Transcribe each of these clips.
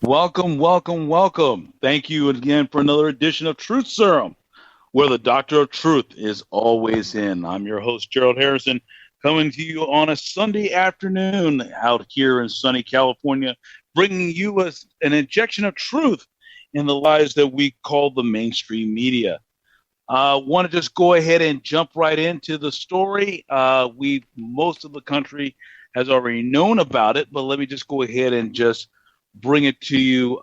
Welcome, welcome, welcome. Thank you again for another edition of Truth Serum, where the Doctor of Truth is always in. I'm your host, Gerald Harrison, coming to you on a Sunday afternoon out here in sunny California, bringing you an injection of truth in the lies that we call the mainstream media. Want to just go ahead and jump right into the story. Most of the country has already known about it, but let me just go ahead and just bring it to you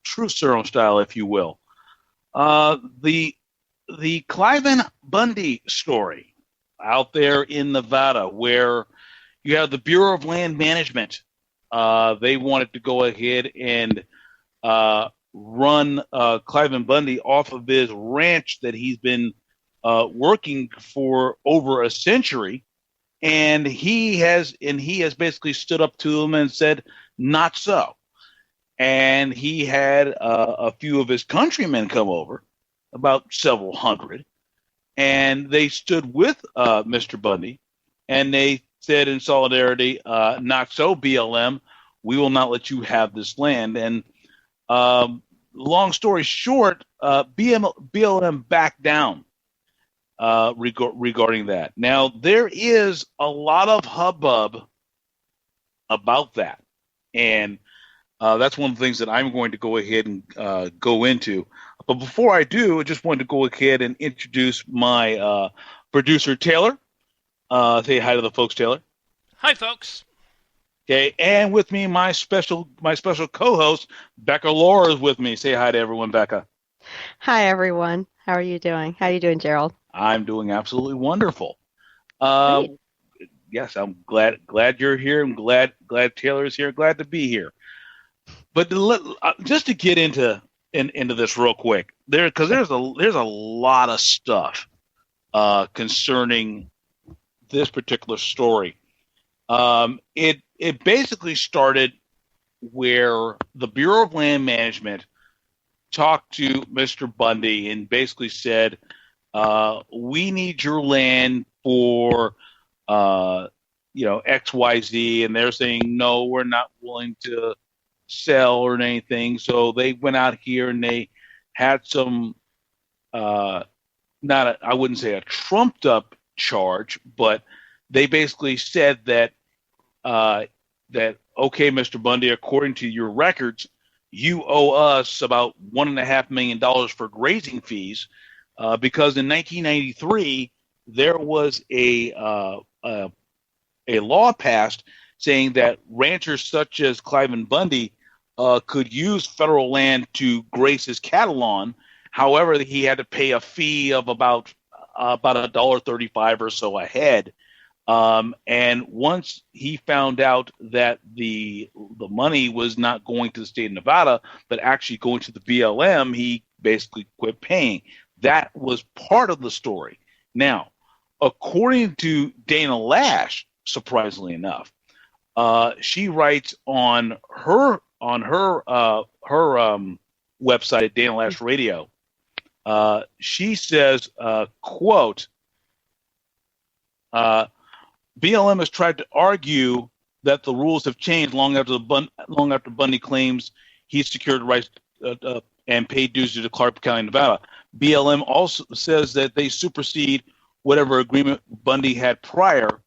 True Serum style, if you will. The Cliven Bundy story out there in Nevada, where you have the Bureau of Land Management. They wanted to go ahead and run Cliven Bundy off of his ranch that he's been working for over a century. And he has basically stood up to them and said, not so. And he had a few of his countrymen come over, about several hundred, and they stood with Mr. Bundy, and they said in solidarity, not so, BLM, we will not let you have this land. And long story short, BLM backed down regarding that. Now, there is a lot of hubbub about that. And that's one of the things that I'm going to go ahead and go into. But before I do, I just wanted to go ahead and introduce my producer, Taylor. Say hi to the folks, Taylor. Hi, folks. Okay, and with me, my special co-host, Becca Lower, is with me. Say hi to everyone, Becca. Hi, everyone. How are you doing? How are you doing, Gerald? I'm doing absolutely wonderful. Great. Yes, I'm glad you're here. I'm glad Taylor's here. Glad to be here. But just to get into this real quick, because there's a lot of stuff concerning this particular story. It basically started where the Bureau of Land Management talked to Mr. Bundy and basically said, we need your land for XYZ, and they're saying, no, we're not willing to sell or anything. So they went out here and they had some, I wouldn't say a trumped up charge, but they basically said that, okay, Mr. Bundy, according to your records, you owe us about $1.5 million for grazing fees, because in 1993, there was a law passed saying that ranchers such as Cliven Bundy could use federal land to graze his cattle on. However, he had to pay a fee of about $1.35 or so a head. And once he found out that the money was not going to the state of Nevada, but actually going to the BLM, he basically quit paying. That was part of the story. Now, according to Dana Lash, surprisingly enough, she writes on her website at Dana Lash Radio. She says, quote, BLM has tried to argue that the rules have changed long after Bundy claims he secured rights and paid dues to Clark County, Nevada. BLM also says that they supersede whatever agreement Bundy had prior,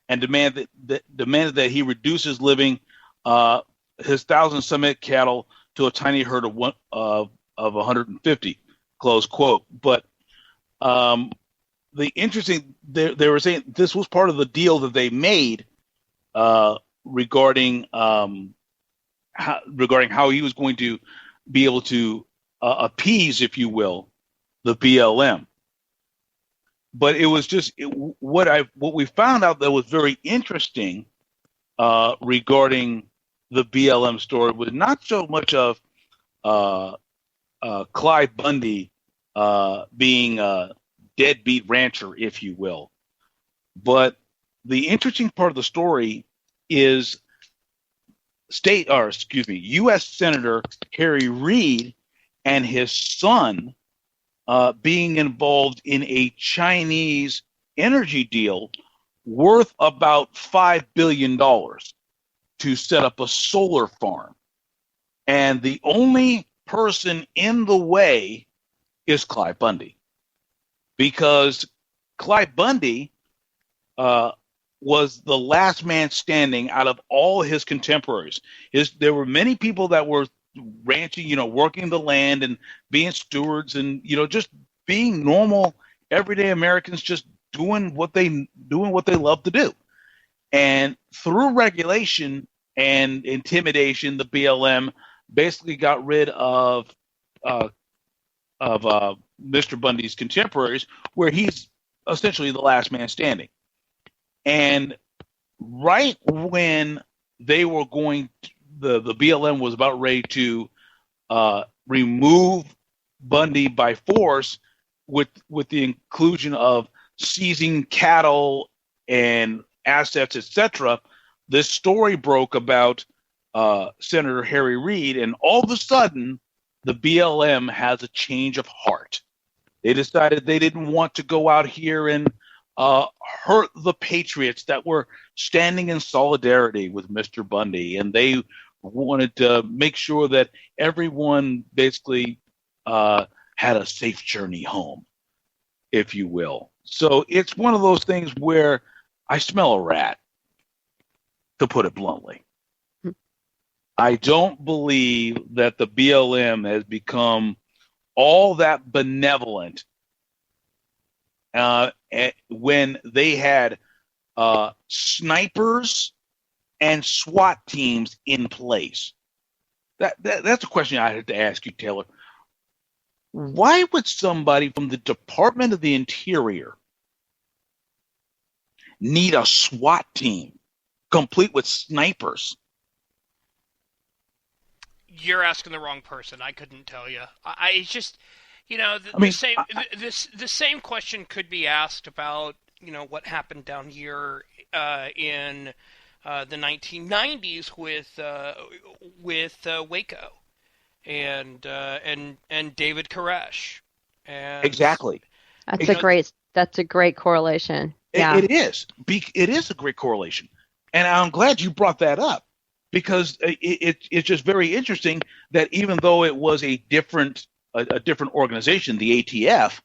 and demanded that he reduce his living, his 1,000 Summit cattle to a tiny herd of 150. Close quote. But the interesting, they were saying this was part of the deal that they made regarding how he was going to be able to appease, if you will, the BLM. But it was just what we found out that was very interesting regarding the BLM story was not so much of Clyde Bundy being a deadbeat rancher, if you will, but the interesting part of the story is U.S. Senator Harry Reid and his son being involved in a Chinese energy deal worth about $5 billion to set up a solar farm. And the only person in the way is Clyde Bundy. Because Clyde Bundy was the last man standing out of all his contemporaries. There were many people that were ranching, working the land and being stewards and, just being normal, everyday Americans, just doing what they love to do. And through regulation and intimidation, the BLM basically got rid of Mr. Bundy's contemporaries, where he's essentially the last man standing. And right when they were the BLM was about ready to remove Bundy by force with the inclusion of seizing cattle and assets, etc., this story broke about Senator Harry Reid, and all of a sudden, the BLM has a change of heart. They decided they didn't want to go out here and hurt the patriots that were standing in solidarity with Mr. Bundy, and they wanted to make sure that everyone basically had a safe journey home, if you will. So it's one of those things where I smell a rat, to put it bluntly. I don't believe that the BLM has become all that benevolent when they had snipers and SWAT teams in place. That's a question I had to ask you, Taylor. Why would somebody from the Department of the Interior need a SWAT team complete with snipers? You're asking the wrong person. I couldn't tell you. It's just, the same question could be asked about, what happened down here in the 1990s with Waco and David Koresh. And, exactly. That's a great correlation. Yeah. It is. It is a great correlation, and I'm glad you brought that up. Because it's just very interesting that even though it was a different organization, the ATF,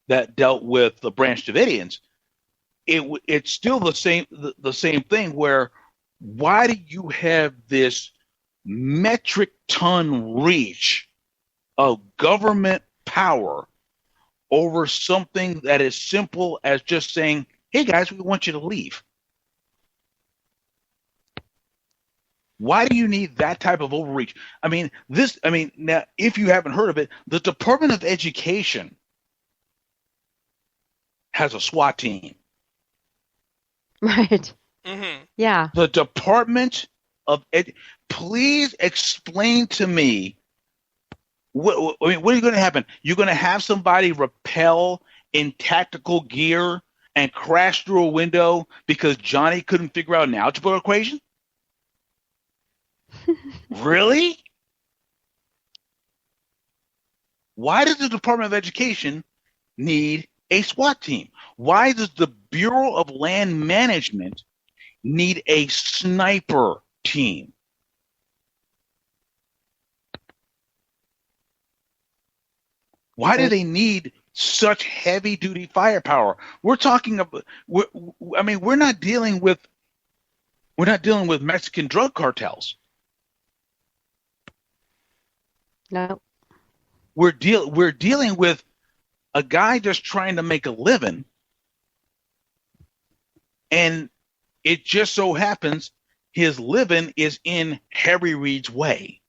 that dealt with the Branch Davidians, it's still the same thing. Where why do you have this metric ton reach of government power over something that is simple as just saying, "Hey guys, we want you to leave"? Why do you need that type of overreach? Now, if you haven't heard of it, the Department of Education has a SWAT team. Right. Mm-hmm. Yeah. The Department of please explain to me, what are you going to happen? You're going to have somebody rappel in tactical gear and crash through a window because Johnny couldn't figure out an algebra equation? Really? Why does the Department of Education need a SWAT team? Why does the Bureau of Land Management need a sniper team? Why do they need such heavy-duty firepower? We're talking about. We're not dealing with Mexican drug cartels. No. We're dealing with a guy just trying to make a living, and it just so happens his living is in Harry Reid's way.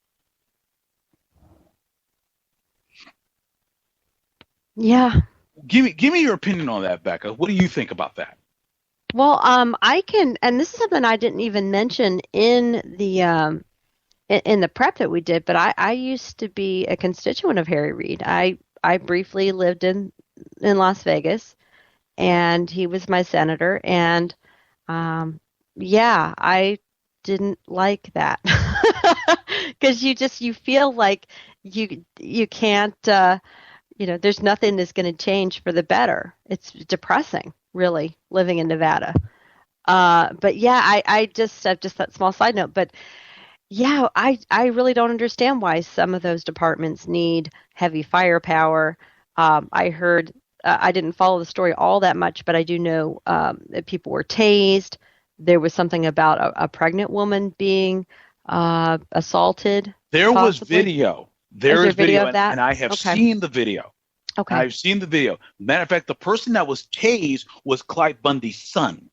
Yeah. Give me your opinion on that, Becca. What do you think about that? Well, I can, and this is something I didn't even mention in the prep that we did, but I used to be a constituent of Harry Reid. I briefly lived in Las Vegas, and he was my senator, and yeah, I didn't like that because you feel like you can't there's nothing that's going to change for the better. It's depressing, really, living in Nevada. But yeah, I just that small side note, but yeah, I really don't understand why some of those departments need heavy firepower. I heard, I didn't follow the story all that much, but I do know that people were tased. There was something about a pregnant woman being assaulted. There was possibly. video. Is there video of that? and I have Okay. seen the video. Okay. I've seen the video. Matter of fact, the person that was tased was Clyde Bundy's son.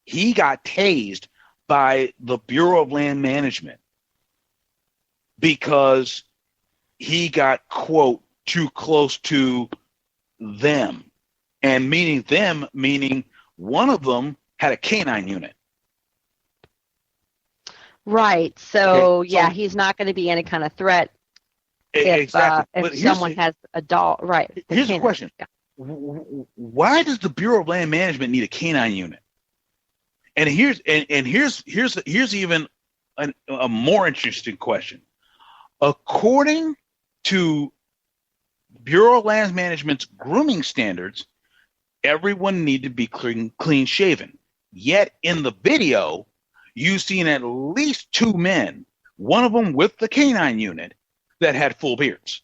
He got tased by the Bureau of Land Management because he got, quote, too close to them. And meaning one of them had a canine unit. Right. So Okay, yeah, so- he's not going to be any kind of threat Exactly. But if here's someone has a dog. Right. Here's the canine. question. Yeah. Why does the Bureau of Land Management need a canine unit? And here's even a more interesting question. According to Bureau of Land Management's grooming standards, everyone need to be clean shaven. Yet in the video, you've seen at least two men, one of them with the canine unit, that had full beards.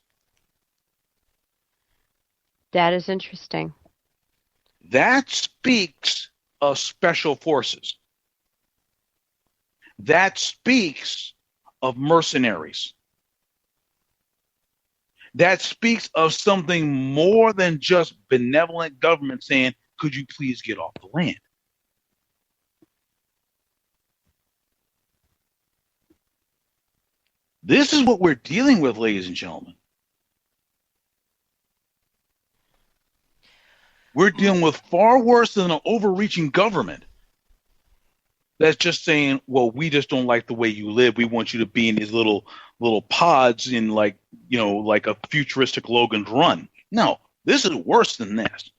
That is interesting. That speaks of special forces. That speaks of mercenaries. That speaks of something more than just benevolent government saying, could you please get off the land? This is what we're dealing with, ladies and gentlemen. We're dealing with far worse than an overreaching government that's just saying, well, we just don't like the way you live. We want you to be in these little pods in like a futuristic Logan's Run. No, this is worse than this.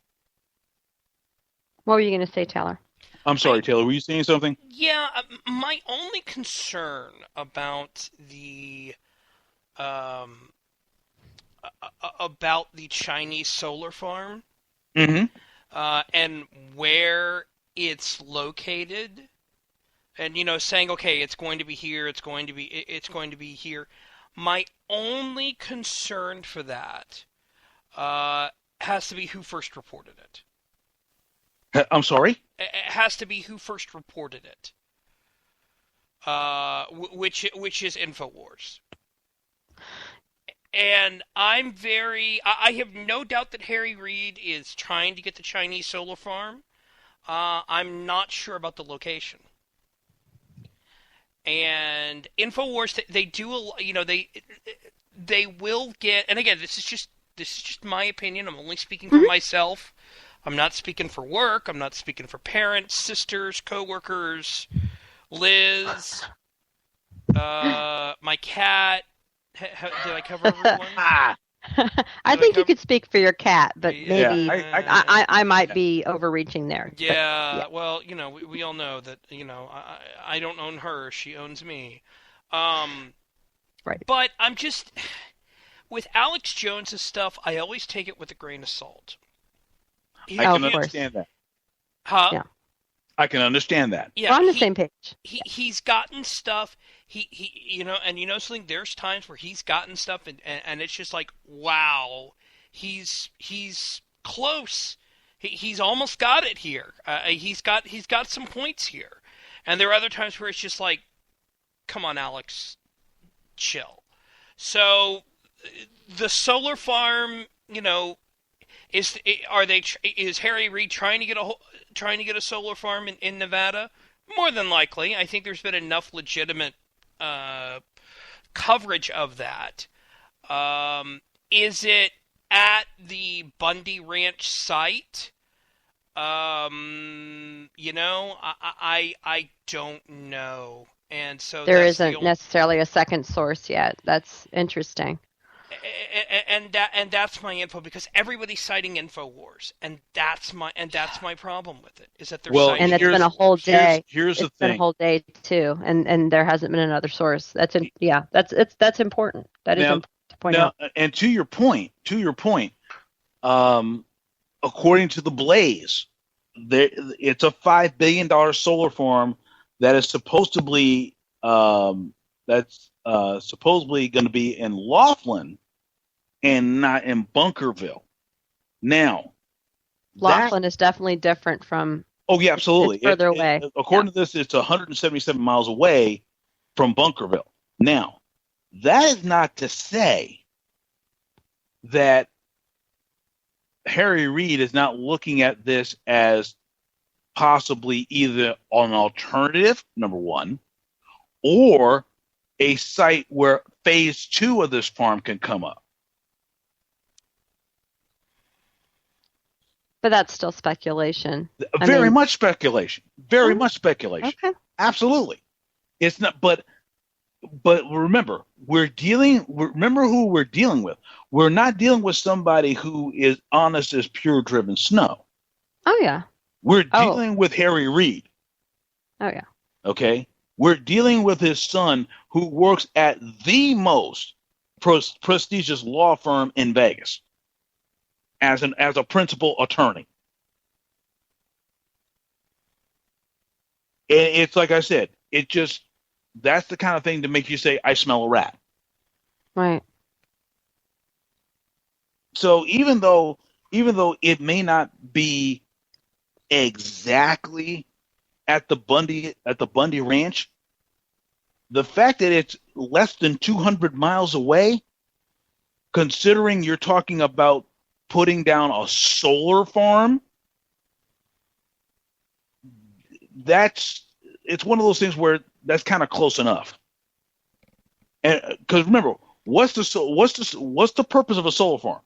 What were you going to say, Taylor? I'm sorry, Taylor. Were you saying something? Yeah, my only concern about the Chinese solar farm Mm-hmm. and where it's located, and saying, okay, it's going to be here, it's going to be here. My only concern for that has to be who first reported it. I'm sorry? It has to be who first reported it, which is InfoWars. And I have no doubt that Harry Reid is trying to get the Chinese solar farm. I'm not sure about the location. And InfoWars, they do, they will get, and again, this is just my opinion. I'm only speaking for myself. I'm not speaking for work. I'm not speaking for parents, sisters, coworkers, Liz, my cat. Did I cover everyone? I think you could speak for your cat, but maybe Yeah, I might be overreaching there. Yeah, yeah. Well, we all know that, I don't own her, she owns me. Right. But I'm just, with Alex Jones's stuff, I always take it with a grain of salt. I can understand that. Huh? Yeah. I can understand that. Yeah, we're on the same page. He's gotten stuff. He and something. There's times where he's gotten stuff, and it's just like, wow, he's close. He's almost got it here. He's got some points here, and there are other times where it's just like, come on, Alex, chill. So the solar farm, is Harry Reid trying to get a solar farm in Nevada? More than likely. I think there's been enough legitimate coverage of that. Is it at the Bundy Ranch site? I don't know. And so there isn't necessarily a second source yet. That's interesting. And that's my info, because everybody's citing InfoWars, and that's my problem with it, is that they're citing. And it's been a whole day. Here's the thing. It's been a whole day too, and there hasn't been another source. That's important. That is important to point out. And to your point, according to the Blaze, it's a $5 billion solar farm that is supposedly going to be in Laughlin and not in Bunkerville. Now, Laughlin is definitely different from. Oh yeah, absolutely. It's further away. According to this, it's 177 miles away from Bunkerville. Now, that is not to say that Harry Reid is not looking at this as possibly either an alternative, number one, or a site where phase 2 of this farm can come up. But that's still speculation. Very much speculation. Much speculation. Okay. Absolutely. It's not, but remember, remember who we're dealing with. We're not dealing with somebody who is honest as pure driven snow. Oh yeah. We're dealing with Harry Reid. Oh yeah. Okay? We're dealing with his son, who works at the most prestigious law firm in Vegas as a principal attorney. And it's like I said, that's the kind of thing to make you say, I smell a rat. Right. So even though it may not be exactly at the Bundy Ranch, the fact that it's less than 200 miles away, considering you're talking about putting down a solar farm, it's one of those things where that's kind of close enough. And because remember, what's the purpose of a solar farm?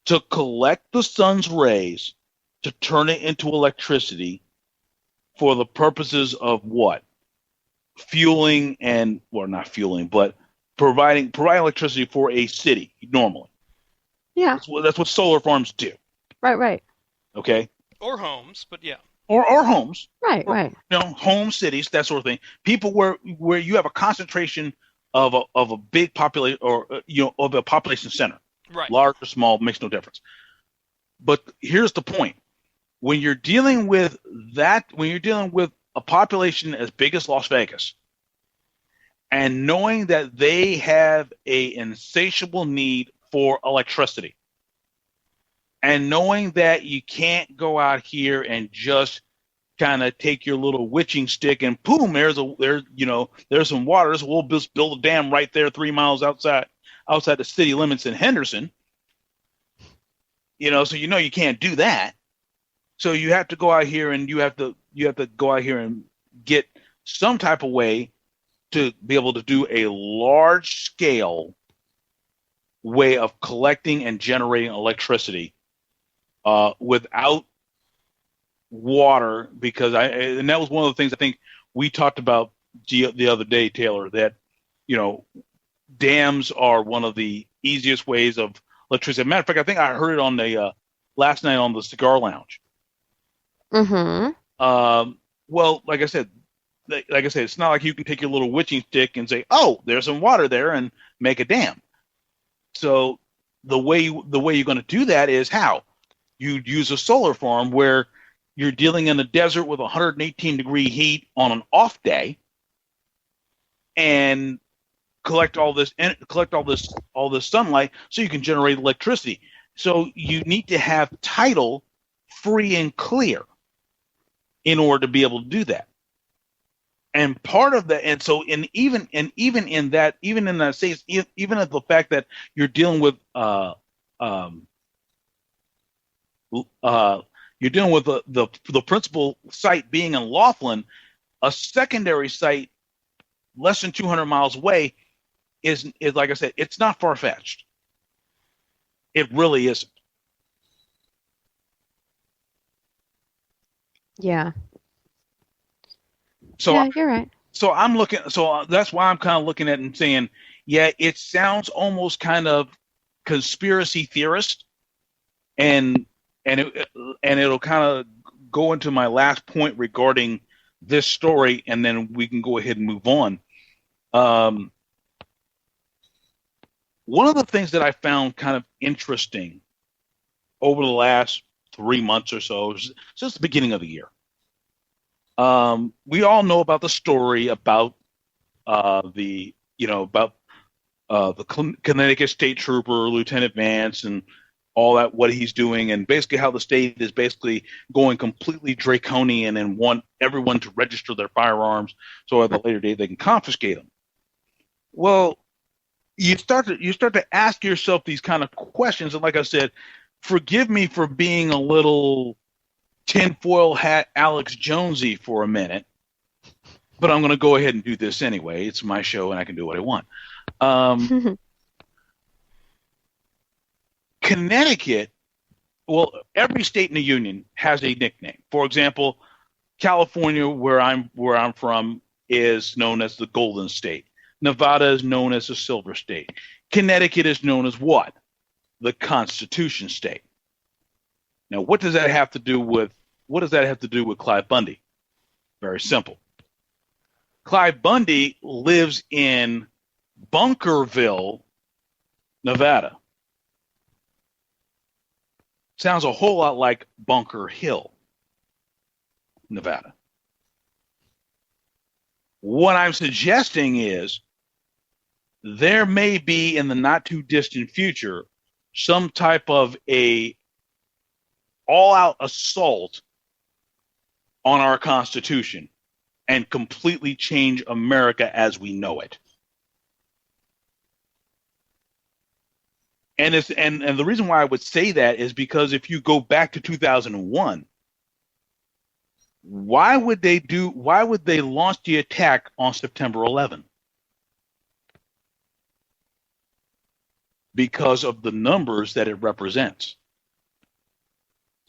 To collect the sun's rays to turn it into electricity for the purposes of what? Fueling not fueling, but providing electricity for a city normally. Yeah. That's what solar farms do. Right. Okay. Or homes, but yeah. Or homes. Right. Home cities, that sort of thing. People where you have a concentration of a big population, or of a population center. Right. Large or small makes no difference. But here's the point. When you're dealing with a population as big as Las Vegas, and knowing that they have a insatiable need for electricity, and knowing that you can't go out here and just kind of take your little witching stick and boom, there's some water, so we'll just build a dam right there 3 miles outside the city limits in Henderson. So you can't do that. So you have to go out here and you have to go out here and get some type of way to be able to do a large scale way of collecting and generating electricity without water, because that was one of the things I think we talked about the other day, Taylor, that dams are one of the easiest ways of electricity. As a matter of fact, I think I heard it on the last night on the Cigar Lounge. Mm-hmm. Well, like I said, it's not like you can take your little witching stick and say, "Oh, there's some water there," and make a dam. So the way you're going to do that is how you use a solar farm where you're dealing in a desert with 118-degree heat on an off day, and collect all this sunlight so you can generate electricity. So you need to have title free and clear in order to be able to do that. And part of that, and so even in that case, even at the fact that you're dealing with the principal site being in Laughlin, a secondary site less than 200 miles away is like I said, it's not far fetched. It really isn't. Yeah. So yeah, you're right. So I'm looking. So that's why I'm kind of looking at it and saying, yeah, it sounds almost kind of conspiracy theorist, and it'll kind of go into my last point regarding this story, and then we can go ahead and move on. One of the things that I found kind of interesting over the last 3 months or so, since the beginning of the year, we all know about the story about the Connecticut State Trooper, Lieutenant Vance, and all that, what he's doing, and basically how the state is basically going completely draconian and want everyone to register their firearms so at a later date they can confiscate them. Well, you start to ask yourself these kind of questions, and like I said, forgive me for being a little tinfoil hat Alex Jonesy for a minute, but I'm going to go ahead and do this anyway. It's my show, and I can do what I want. Connecticut, well, every state in the union has a nickname. For example, California, where I'm from, is known as the Golden State. Nevada is known as the Silver State. Connecticut is known as what? The Constitution State. Now, what does that have to do with Clive Bundy? Very simple. Clive Bundy lives in Bunkerville, Nevada. Sounds a whole lot like Bunker Hill, Nevada. What I'm suggesting is there may be in the not too distant future some type of a all-out assault on our Constitution and completely change America as we know it. And the reason why I would say that is because if you go back to 2001, why would they launch the attack on September 11? Because of the numbers that it represents.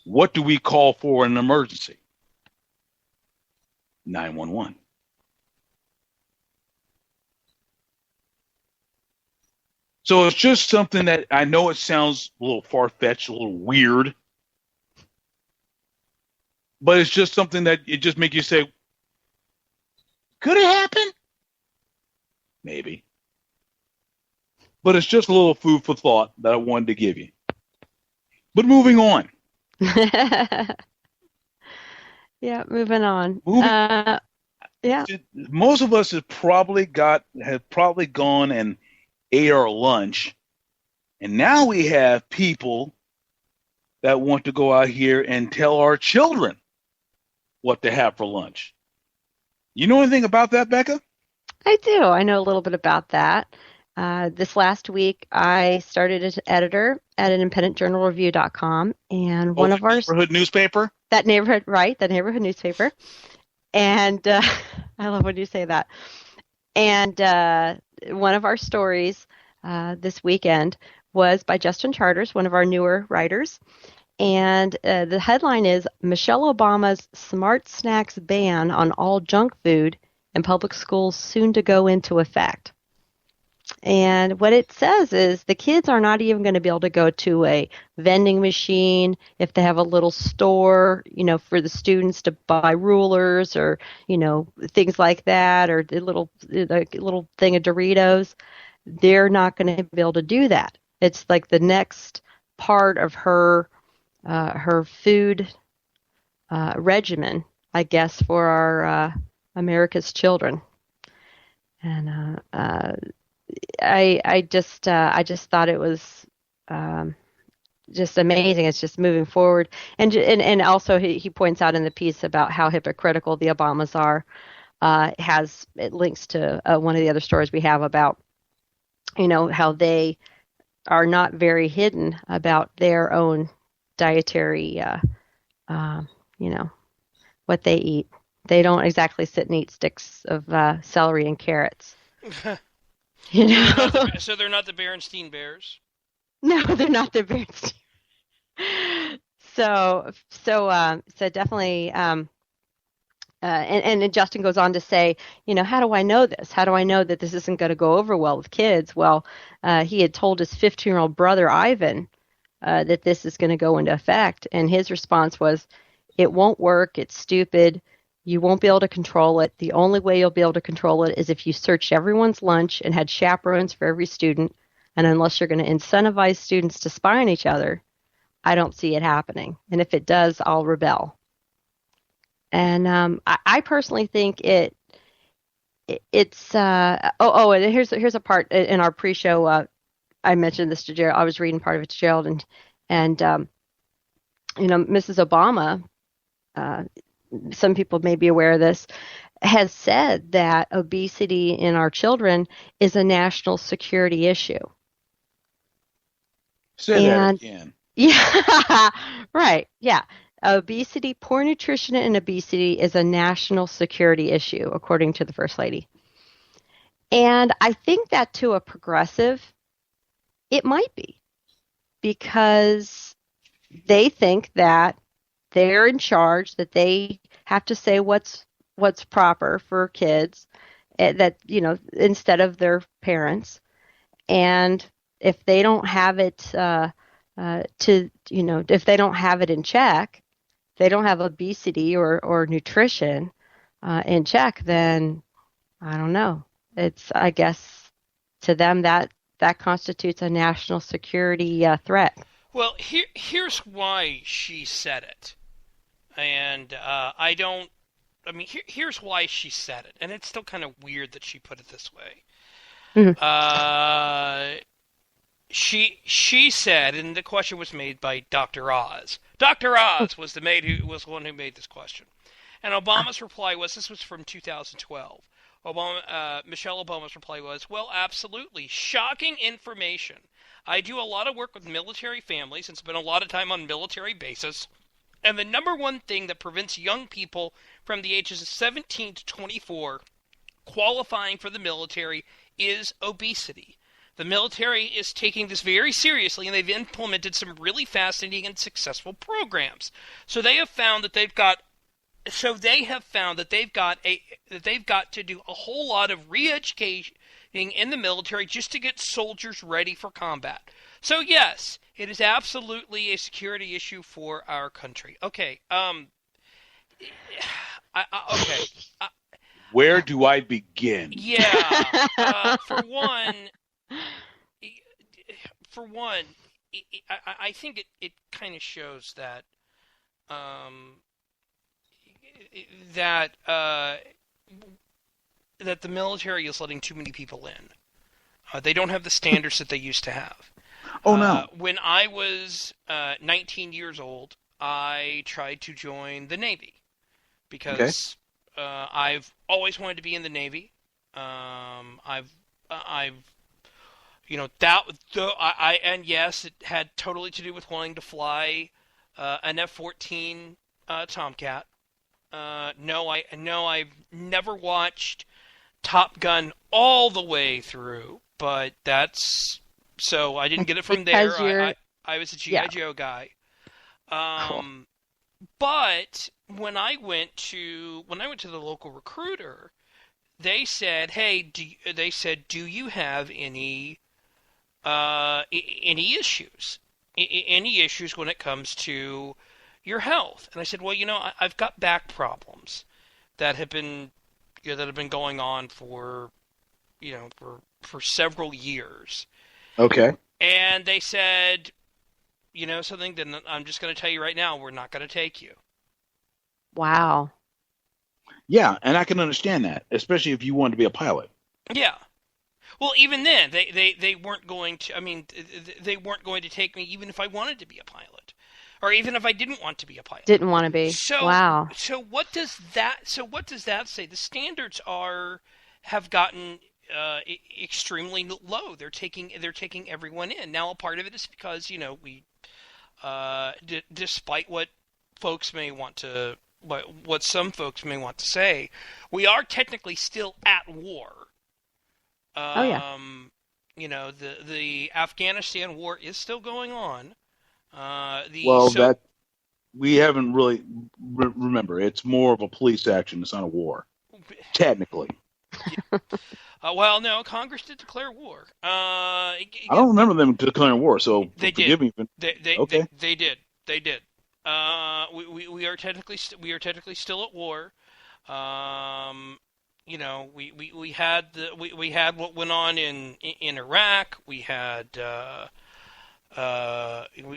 What do we call for an emergency? 911. So it's just something that I know it sounds a little far-fetched, a little weird, but it's just something that it just makes you say, could it happen? Maybe. But it's just a little food for thought that I wanted to give you. But moving on. Yeah, moving on. Yeah. Most of us have probably gone and ate our lunch, and now we have people that want to go out here and tell our children what to have for lunch. You know anything about that, Becca? I do. I know a little bit about that. This last week, I started as an editor at an independentjournalreview.com, and one of our neighborhood newspaper. That neighborhood newspaper, and I love when you say that. And one of our stories this weekend was by Justin Charters, one of our newer writers, and the headline is Michelle Obama's Smart Snacks ban on all junk food in public schools soon to go into effect. And what it says is the kids are not even going to be able to go to a vending machine if they have a little store, for the students to buy rulers or, things like that, or the little thing of Doritos. They're not going to be able to do that. It's like the next part of her food regimen, I guess, for our America's children. And I just thought it was um, just amazing. It's just moving forward, and also he points out in the piece about how hypocritical the Obamas are. It links to one of the other stories we have about how they are not very hidden about their own dietary uh, you know what they eat. They don't exactly sit and eat sticks of celery and carrots. You know, So they're not the Berenstein Bears. no, they're not the bears. So definitely. And Justin goes on to say, how do I know this? How do I know that this isn't going to go over well with kids? Well, he had told his 15-year-old brother Ivan that this is going to go into effect, and his response was, "It won't work. It's stupid. You won't be able to control it. The only way you'll be able to control it is if you searched everyone's lunch and had chaperones for every student. And unless you're going to incentivize students to spy on each other, I don't see it happening. And if it does, I'll rebel." And I personally think it's and here's a part in our pre-show. I mentioned this to Gerald. I was reading part of it to Gerald, and Mrs. Obama. Some people may be aware of this, has said that obesity in our children is a national security issue. Say that again. Yeah, right. Yeah. Obesity, poor nutrition and obesity is a national security issue, according to the First Lady. And I think that to a progressive, it might be, because they think that they're in charge, that they have to say what's proper for kids, that instead of their parents. And if they don't have it if they don't have it in check, they don't have obesity or nutrition in check, then I don't know. It's, I guess, to them that constitutes a national security threat. Well, here's why she said it, and here's why she said it, and it's still kind of weird that she put it this way. Mm-hmm. She said, and the question was made by Dr. Oz. Dr. Oz was the one who made this question. And Obama's reply was, this was from 2012. Michelle Obama's reply was, well, absolutely. Shocking information. I do a lot of work with military families and spend a lot of time on military bases. And the number one thing that prevents young people from the ages of 17 to 24 qualifying for the military is obesity. The military is taking this very seriously, and they've implemented some really fascinating and successful programs. So they have found that they've got to do a whole lot of re-educating in the military just to get soldiers ready for combat. So yes, it is absolutely a security issue for our country. Okay. Where do I begin? Yeah. For one, I think it kind of shows that that the military is letting too many people in. They don't have the standards that they used to have. Oh, no. When I was 19 years old, I tried to join the Navy because I've always wanted to be in the Navy. And yes, it had totally to do with wanting to fly an F-14 Tomcat. I've never watched Top Gun all the way through, but so I didn't get it from there. I was a G.I. Joe guy. Cool. But when I went to the local recruiter, they said, "Hey, do you have any issues? Any issues when it comes to your health?" And I said, "Well, I've got back problems that have been going on for several years." Okay. And they said, you know something, then I'm just going to tell you right now, we're not going to take you. Wow. Yeah, and I can understand that, especially if you wanted to be a pilot. Yeah. Well, even then, they weren't going to. I mean, they weren't going to take me even if I wanted to be a pilot, or even if I didn't want to be a pilot. Didn't want to be. So, Wow. so what does that? So what does that say? The standards have gotten extremely low. They're taking everyone in. Now, a part of it is because we, despite what folks may want to, what some folks may want to say, we are technically still at war. Oh, yeah. The Afghanistan war is still going on. That we haven't really remember. It's more of a police action. It's not a war, technically. Well, no, Congress did declare war. I don't remember them declaring war, so forgive me. Okay. They did. We are technically still at war. We had what went on in Iraq. We had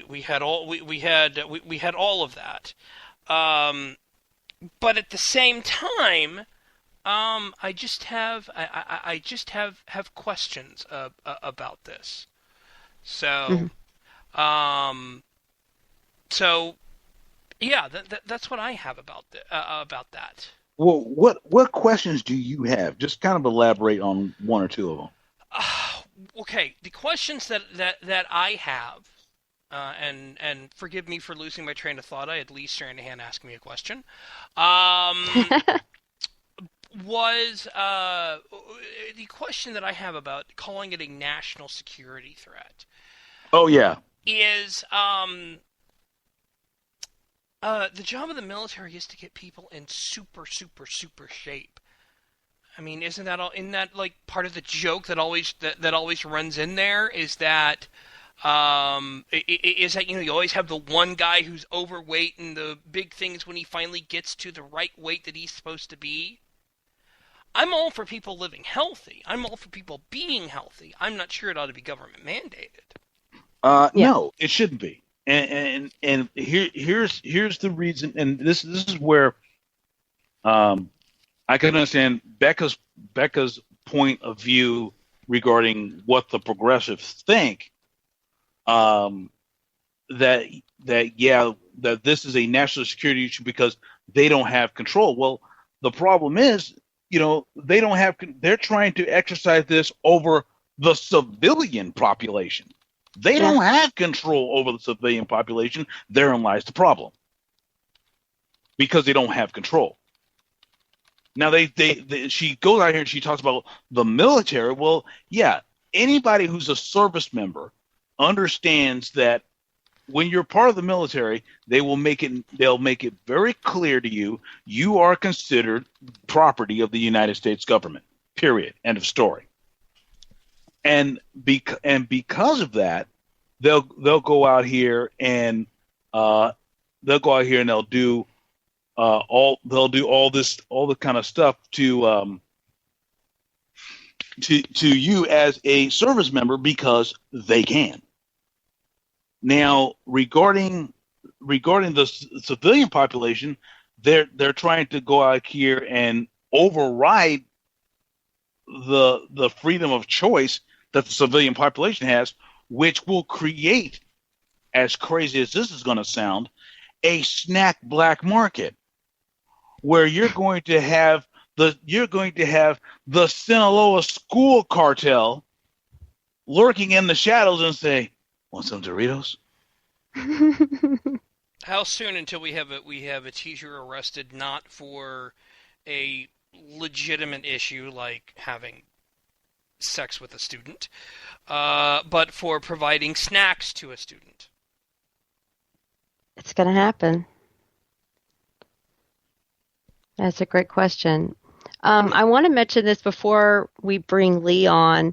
we had all of that. But at the same time, I just have questions about this. So, yeah, that's what I have about that. Well, what questions do you have? Just kind of elaborate on one or two of them. Okay, the questions that I have, and forgive me for losing my train of thought. I had Lee Stranahan ask me a question. Was the question that I have about calling it a national security threat. Oh yeah. Is the job of the military is to get people in super shape. I mean, isn't that like part of the joke that always runs in there? Is that you always have the one guy who's overweight, and the big thing is when he finally gets to the right weight that he's supposed to be. I'm all for people living healthy. I'm all for people being healthy. I'm not sure it ought to be government mandated. No, it shouldn't be. And here's the reason, and this is where I can understand Becca's point of view regarding what the progressives think. That this is a national security issue because they don't have control. Well, the problem is, they don't have. They're trying to exercise this over the civilian population. They don't have control over the civilian population. Therein lies the problem. Because they don't have control. Now she goes out here and she talks about the military. Well, yeah, anybody who's a service member understands that when you're part of the military, they'll make it very clear to you, you are considered property of the United States government. Period. End of story. And because of that, they'll go out here and they'll do all the kind of stuff to you as a service member because they can. Now, regarding the civilian population, they're trying to go out here and override the freedom of choice that the civilian population has, which will create, as crazy as this is going to sound, a snack black market where you're going to have the Sinaloa school cartel lurking in the shadows and say, "Want some Doritos?" How soon until we have a teacher arrested not for a legitimate issue like having sex with a student, but for providing snacks to a student? It's going to happen. That's a great question. I want to mention this before we bring Lee on.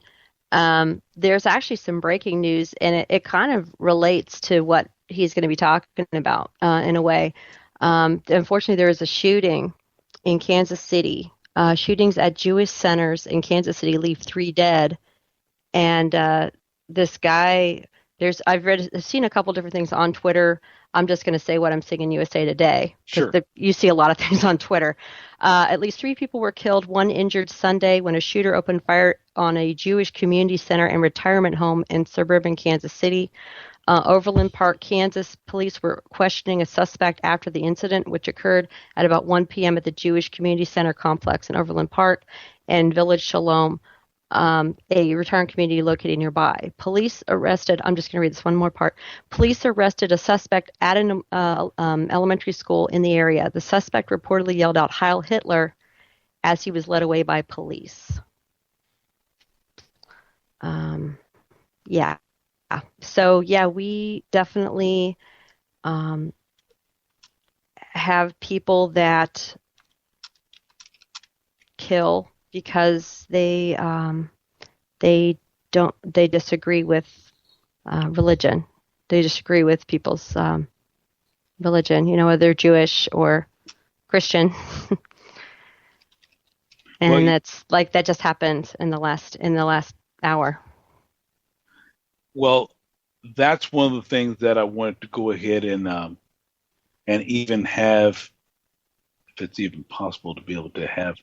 There's actually some breaking news, and it kind of relates to what he's going to be talking about in a way. Unfortunately, there is a shooting in Kansas City. Shootings at Jewish centers in Kansas City leave 3 dead, and this guy. I've seen a couple different things on Twitter. I'm just going to say what I'm seeing in USA Today, because Sure. you see a lot of things on Twitter. At least 3 people were killed, 1 injured Sunday when a shooter opened fire on a Jewish community center and retirement home in suburban Kansas City. Overland Park, Kansas, police were questioning a suspect after the incident, which occurred at about 1 p.m. at the Jewish Community Center complex in Overland Park and Village Shalom, a retirement community located nearby. Police arrested, I'm just going to read this one more part. Police arrested a suspect at an elementary school in the area. The suspect reportedly yelled out "Heil Hitler" as he was led away by police. Yeah. So, yeah, we definitely have people that kill because they disagree with religion. They disagree with people's religion, whether they're Jewish or Christian. And that's like that just happened in the last hour. Well, that's one of the things that I wanted to go ahead and even have, if it's even possible to be able to have.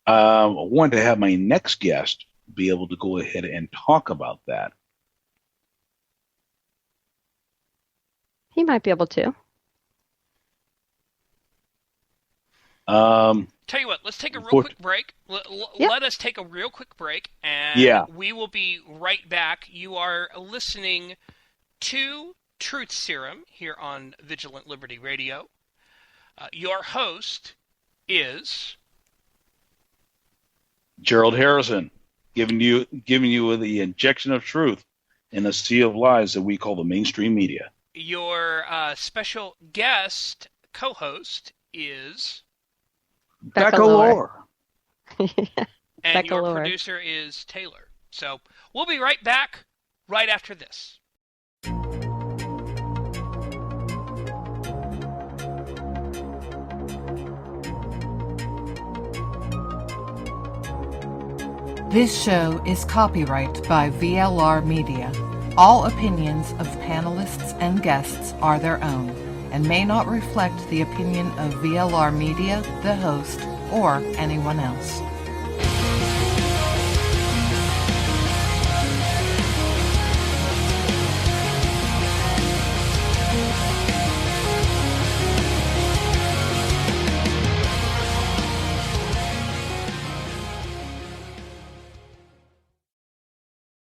I wanted to have my next guest be able to go ahead and talk about that. He might be able to. Tell you what, let's take a real quick break. Let us take a real quick break, and we will be right back. You are listening to Truth Serum here on Vigilant Liberty Radio. Your host is Gerald Harrison, giving you the injection of truth in a sea of lies that we call the mainstream media. Your special guest co-host is Becca Lower. And Becca your Lower. producer is Taylor. So we'll be right back right after this. This show is copyright by VLR Media. All opinions of panelists and guests are their own and may not reflect the opinion of VLR Media, the host, or anyone else.